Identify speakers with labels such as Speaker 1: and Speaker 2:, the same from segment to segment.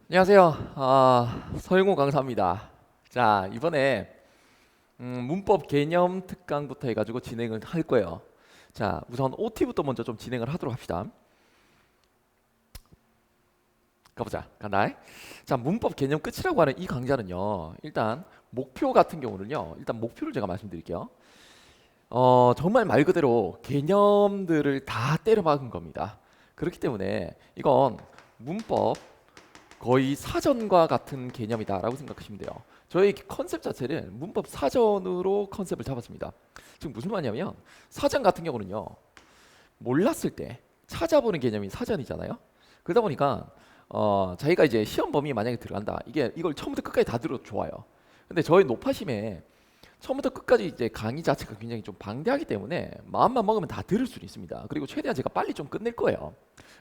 Speaker 1: 안녕하세요. 서영호 강사입니다. 자, 이번에 문법 개념 특강부터 해가지고 진행을 할 거예요. 자, 우선 OT부터 먼저 좀 진행을 하도록 합시다. 가보자. 간다. 자, 문법 개념 끝이라고 하는 이 강좌는요. 일단 목표 같은 경우는요. 일단 목표를 제가 말씀드릴게요. 정말 말 그대로 개념들을 다 때려박은 겁니다. 그렇기 때문에 이건 문법 거의 사전과 같은 개념이다라고 생각하시면 돼요. 저희 컨셉 자체는 문법 사전으로 컨셉을 잡았습니다. 지금 무슨 말이냐면 사전 같은 경우는요. 몰랐을 때 찾아보는 개념이 사전이잖아요. 그러다 보니까 자기가 이제 시험 범위 만약에 들어간다. 이걸 처음부터 끝까지 다 들어도 좋아요. 근데 저희 노파심에 처음부터 끝까지 이제 강의 자체가 굉장히 좀 방대하기 때문에 마음만 먹으면 다 들을 수는 있습니다. 그리고 최대한 제가 빨리 좀 끝낼 거예요.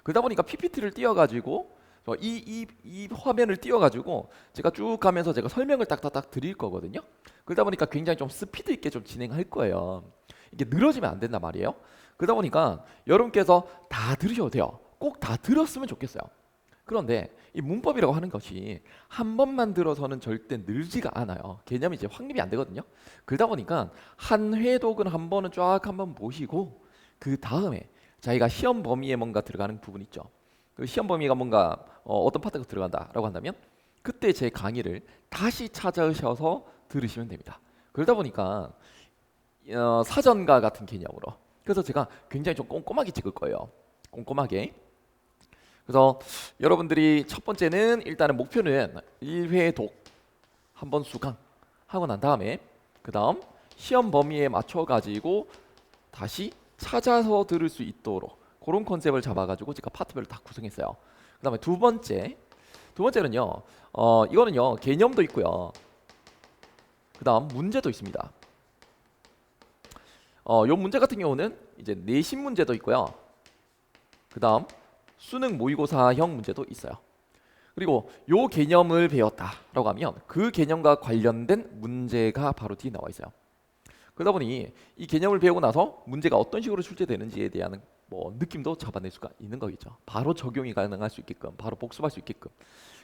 Speaker 1: 그러다 보니까 PPT를 띄워가지고 이 화면을 띄워가지고 제가 쭉 가면서 제가 설명을 딱딱딱 드릴 거거든요. 그러다 보니까 굉장히 좀 스피드 있게 좀 진행할 거예요. 이게 늘어지면 안 된단 말이에요. 그러다 보니까 여러분께서 다 들으셔도 돼요. 꼭 다 들었으면 좋겠어요. 그런데 이 문법이라고 하는 것이 한 번만 들어서는 절대 늘지가 않아요. 개념이 이제 확립이 안 되거든요. 그러다 보니까 한 회독은 한 번은 쫙 한번 보시고 그 다음에 자기가 시험 범위에 뭔가 들어가는 부분 있죠. 그 시험 범위가 뭔가 어떤 파트가 들어간다라고 한다면 그때 제 강의를 다시 찾아오셔서 들으시면 됩니다. 그러다 보니까 사전과 같은 개념으로 그래서 제가 굉장히 좀 꼼꼼하게 찍을 거예요. 꼼꼼하게. 그래서 여러분들이 첫 번째는 일단은 목표는 1회 독 한 번 수강 하고 난 다음에 그 다음 시험 범위에 맞춰 가지고 다시 찾아서 들을 수 있도록 그런 컨셉을 잡아가지고 제가 파트별로 다 구성했어요. 그 다음에 두 번째는요 이거는요 개념도 있고요 그 다음 문제도 있습니다. 요 문제 같은 경우는 이제 내신 문제도 있고요 그 다음 수능 모의고사형 문제도 있어요. 그리고 요 개념을 배웠다라고 하면 그 개념과 관련된 문제가 바로 뒤에 나와 있어요. 그러다 보니 이 개념을 배우고 나서 문제가 어떤 식으로 출제되는지에 대한 뭐 느낌도 잡아낼 수가 있는 거겠죠. 바로 적용이 가능할 수 있게끔, 바로 복습할 수 있게끔.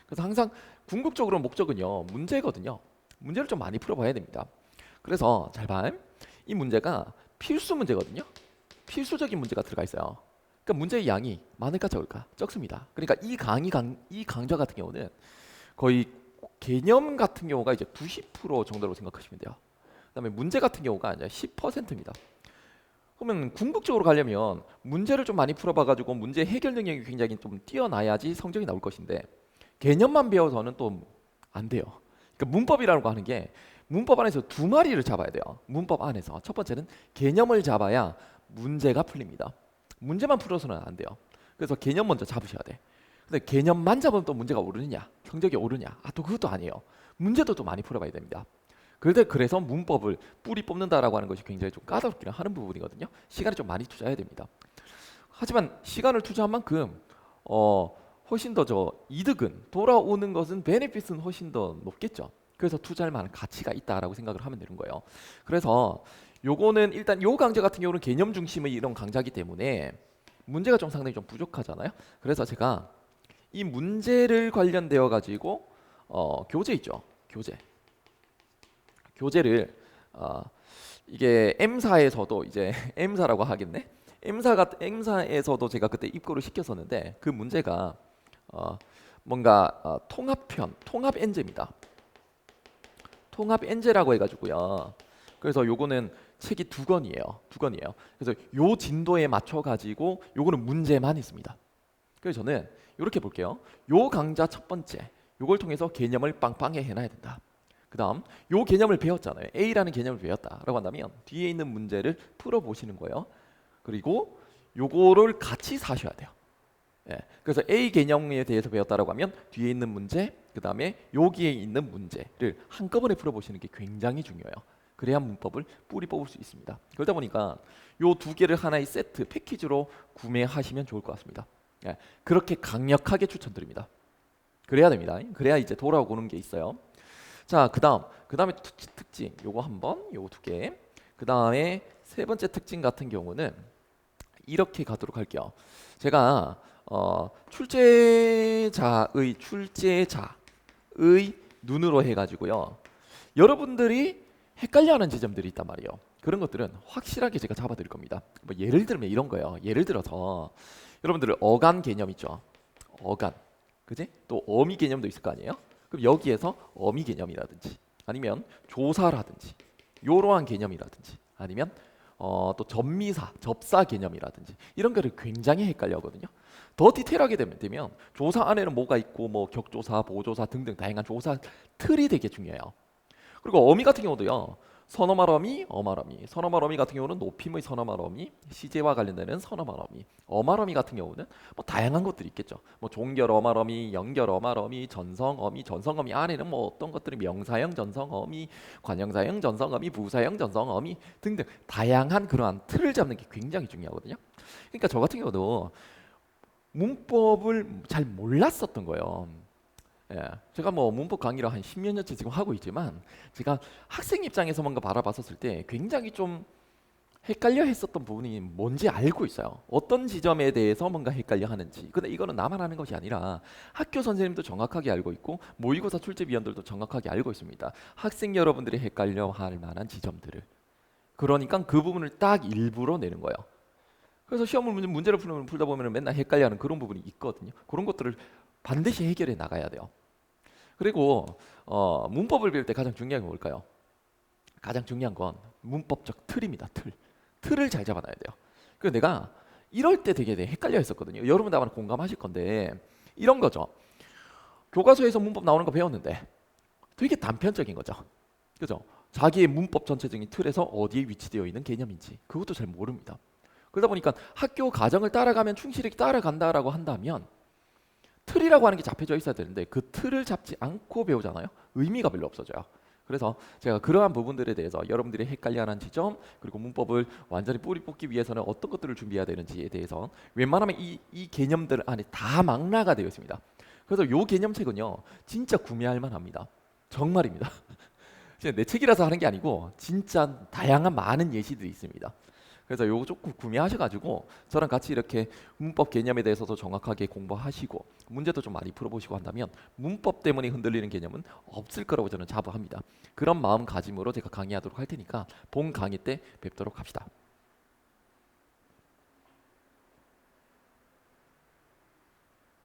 Speaker 1: 그래서 항상 궁극적으로 목적은요, 문제거든요. 문제를 좀 많이 풀어봐야 됩니다. 그래서 잘 봐. 이 문제가 필수 문제거든요. 필수적인 문제가 들어가 있어요. 그러니까 문제의 양이 많을까 적을까? 적습니다. 그러니까 이 강좌 같은 경우는 거의 개념 같은 경우가 이제 90% 정도로 생각하시면 돼요. 그다음에 문제 같은 경우가 이제 10%입니다. 그러면 궁극적으로 가려면 문제를 좀 많이 풀어봐가지고 문제 해결 능력이 굉장히 좀 뛰어나야지 성적이 나올 것인데 개념만 배워서는 또 안 돼요. 그러니까 문법이라는 거 하는 게 문법 안에서 두 마리를 잡아야 돼요. 문법 안에서 첫 번째는 개념을 잡아야 문제가 풀립니다. 문제만 풀어서는 안 돼요. 그래서 개념 먼저 잡으셔야 돼. 근데 개념만 잡으면 또 문제가 오르느냐, 성적이 오르냐? 또 그것도 아니에요. 문제도 또 많이 풀어봐야 됩니다. 그래서 문법을 뿌리 뽑는다라고 하는 것이 굉장히 좀 까다롭기는 하는 부분이거든요. 시간을 좀 많이 투자해야 됩니다. 하지만 시간을 투자한 만큼 훨씬 더 이득은 돌아오는 것은 베네핏은 훨씬 더 높겠죠. 그래서 투자할 만한 가치가 있다라고 생각을 하면 되는 거예요. 그래서 요거는 일단 요 강좌 같은 경우는 개념 중심의 이런 강좌이기 때문에 문제가 좀 상당히 좀 부족하잖아요. 그래서 제가 이 문제를 관련되어 가지고 교재 있죠. 교재를 이게 M사에서도 이제 M사라고 하겠네. M사에서도 제가 그때 입고를 시켰었는데 그 문제가 뭔가 통합 엔제입니다. 통합 엔제라고 해가지고요. 그래서 요거는 책이 두 권이에요. 두 권이에요. 그래서 요 진도에 맞춰 가지고 요거는 문제만 있습니다. 그래서 저는 이렇게 볼게요. 요 강좌 첫 번째 요걸 통해서 개념을 빵빵히 해놔야 된다. 그 다음 요 개념을 배웠잖아요. A라는 개념을 배웠다라고 한다면 뒤에 있는 문제를 풀어보시는 거예요. 그리고 요거를 같이 사셔야 돼요. 예, 그래서 A 개념에 대해서 배웠다라고 하면 뒤에 있는 문제, 그 다음에 여기에 있는 문제를 한꺼번에 풀어보시는 게 굉장히 중요해요. 그래야 문법을 뿌리 뽑을 수 있습니다. 그러다 보니까 요 두 개를 하나의 세트 패키지로 구매하시면 좋을 것 같습니다. 예, 그렇게 강력하게 추천드립니다. 그래야 됩니다. 그래야 이제 돌아오는 게 있어요. 자, 그다음에 특징 요거 한 번, 요거 두 개. 그다음에 세 번째 특징 같은 경우는 이렇게 가도록 할게요. 제가 출제자의 눈으로 해가지고요. 여러분들이 헷갈려하는 지점들이 있단 말이에요. 그런 것들은 확실하게 제가 잡아드릴 겁니다. 뭐 예를 들면 이런 거예요. 예를 들어서 여러분들 어간 개념 있죠. 어간, 그지? 또 어미 개념도 있을 거 아니에요? 그럼 여기에서 어미 개념이라든지 아니면 조사라든지 이러한 개념이라든지 아니면 또 접미사, 접사 개념이라든지 이런 거를 굉장히 헷갈려하거든요. 더 디테일하게 되면 조사 안에는 뭐가 있고 뭐 격조사, 보조사 등등 다양한 조사 틀이 되게 중요해요. 그리고 어미 같은 경우도요. 선어말어미, 어말어미. 선어말어미 같은 경우는 높임의 선어말어미, 시제와 관련되는 선어말어미. 어말어미 같은 경우는 뭐 다양한 것들이 있겠죠. 뭐 종결 어말어미, 연결 어말어미, 전성어미, 전성어미 안에는 뭐 어떤 것들이 명사형 전성어미, 관형사형 전성어미, 부사형 전성어미 등등 다양한 그러한 틀을 잡는 게 굉장히 중요하거든요. 그러니까 저 같은 경우도 문법을 잘 몰랐었던 거예요. 예, 제가 뭐 문법 강의를 한 10몇 년째 지금 하고 있지만 제가 학생 입장에서 뭔가 바라봤었을 때 굉장히 좀 헷갈려 했었던 부분이 뭔지 알고 있어요. 어떤 지점에 대해서 뭔가 헷갈려 하는지. 근데 이거는 나만 아는 것이 아니라 학교 선생님도 정확하게 알고 있고 모의고사 출제위원들도 정확하게 알고 있습니다. 학생 여러분들이 헷갈려 할 만한 지점들을. 그러니까 그 부분을 딱 일부러 내는 거예요. 그래서 시험을 문제를 풀다 보면 맨날 헷갈려하는 그런 부분이 있거든요. 그런 것들을 반드시 해결해 나가야 돼요. 그리고 문법을 배울 때 가장 중요한 게 뭘까요? 가장 중요한 건 문법적 틀입니다. 틀을 잘 잡아놔야 돼요. 그래서 내가 이럴 때 되게 헷갈려 했었거든요. 여러분도 아마 공감하실 건데 이런 거죠. 교과서에서 문법 나오는 거 배웠는데 되게 단편적인 거죠. 그죠? 자기의 문법 전체적인 틀에서 어디에 위치되어 있는 개념인지 그것도 잘 모릅니다. 그러다 보니까 학교 과정을 따라가면 충실히 따라간다라고 한다면 틀이라고 하는 게 잡혀져 있어야 되는데 그 틀을 잡지 않고 배우잖아요. 의미가 별로 없어져요. 그래서 제가 그러한 부분들에 대해서 여러분들이 헷갈려하는 지점 그리고 문법을 완전히 뿌리 뽑기 위해서는 어떤 것들을 준비해야 되는지에 대해서 웬만하면 이 개념들 안에 다 망라가 되어 있습니다. 그래서 이 개념책은요 진짜 구매할 만합니다. 정말입니다. 내 책이라서 하는 게 아니고 진짜 다양한 많은 예시들이 있습니다. 그래서 요거 조금 구매하셔가지고 저랑 같이 이렇게 문법 개념에 대해서도 정확하게 공부하시고 문제도 좀 많이 풀어보시고 한다면 문법 때문에 흔들리는 개념은 없을 거라고 저는 자부합니다. 그런 마음가짐으로 제가 강의하도록 할 테니까 본 강의 때 뵙도록 합시다.